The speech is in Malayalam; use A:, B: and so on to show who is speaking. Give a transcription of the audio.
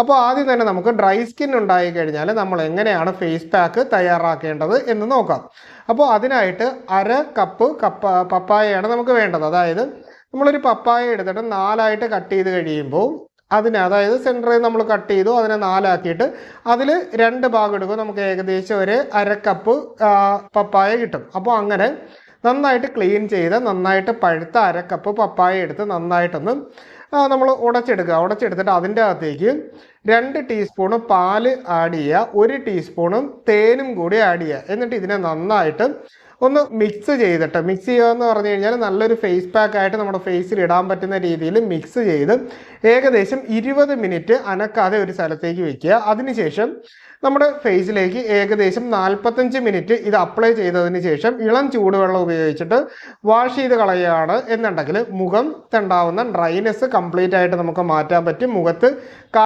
A: അപ്പോൾ ആദ്യം തന്നെ നമുക്ക് ഡ്രൈ സ്കിൻ ഉണ്ടായി കഴിഞ്ഞാൽ നമ്മൾ എങ്ങനെയാണ് ഫേസ് പാക്ക് തയ്യാറാക്കേണ്ടത് എന്ന് നോക്കാം. അപ്പോൾ അതിനായിട്ട് അര കപ്പ് പപ്പായയാണ് നമുക്ക് വേണ്ടത്. അതായത് നമ്മളൊരു പപ്പായ എടുത്തിട്ട് 4ആയിട്ട് കട്ട് ചെയ്ത് കഴിയുമ്പോൾ അതായത് സെൻറ്ററിൽ നമ്മൾ കട്ട് ചെയ്തു, അതിനെ 4ആക്കിയിട്ട് അതിൽ 2 ഭാഗം എടുക്കും. നമുക്ക് ഏകദേശം ഒരു അര കപ്പ് പപ്പായ കിട്ടും. അപ്പോൾ അങ്ങനെ നന്നായിട്ട് ക്ലീൻ ചെയ്ത് നന്നായിട്ട് പഴുത്ത അര കപ്പ് പപ്പായ എടുത്ത് നന്നായിട്ടൊന്ന് നമ്മൾ ഉടച്ചെടുത്തിട്ട് അതിൻ്റെ അകത്തേക്ക് 2 ടീസ്പൂണ് പാല് ആഡ് ചെയ്യുക, 1 ടീസ്പൂണും തേനും കൂടി ആഡ് ചെയ്യുക. എന്നിട്ട് ഇതിനെ നന്നായിട്ട് ഒന്ന് മിക്സ് ചെയ്യുക എന്ന് പറഞ്ഞു കഴിഞ്ഞാൽ നല്ലൊരു ഫേസ് പാക്കായിട്ട് നമ്മുടെ ഫേസിൽ ഇടാൻ പറ്റുന്ന രീതിയിൽ മിക്സ് ചെയ്ത് ഏകദേശം 20 മിനിറ്റ് അനക്കാതെ ഒരു സ്ഥലത്തേക്ക് വെക്കുക. അതിനുശേഷം നമ്മുടെ ഫേസിലേക്ക് ഏകദേശം 45 മിനിറ്റ് ഇത് അപ്ലൈ ചെയ്തതിന് ശേഷം ഇളം ചൂടുവെള്ളം ഉപയോഗിച്ചിട്ട് വാഷ് ചെയ്ത് കളയുകയാണ് എന്നുണ്ടെങ്കിൽ മുഖത്തുണ്ടാവുന്ന ഡ്രൈനെസ് കംപ്ലീറ്റ് ആയിട്ട് നമുക്ക് മാറ്റാൻ പറ്റും. മുഖത്ത്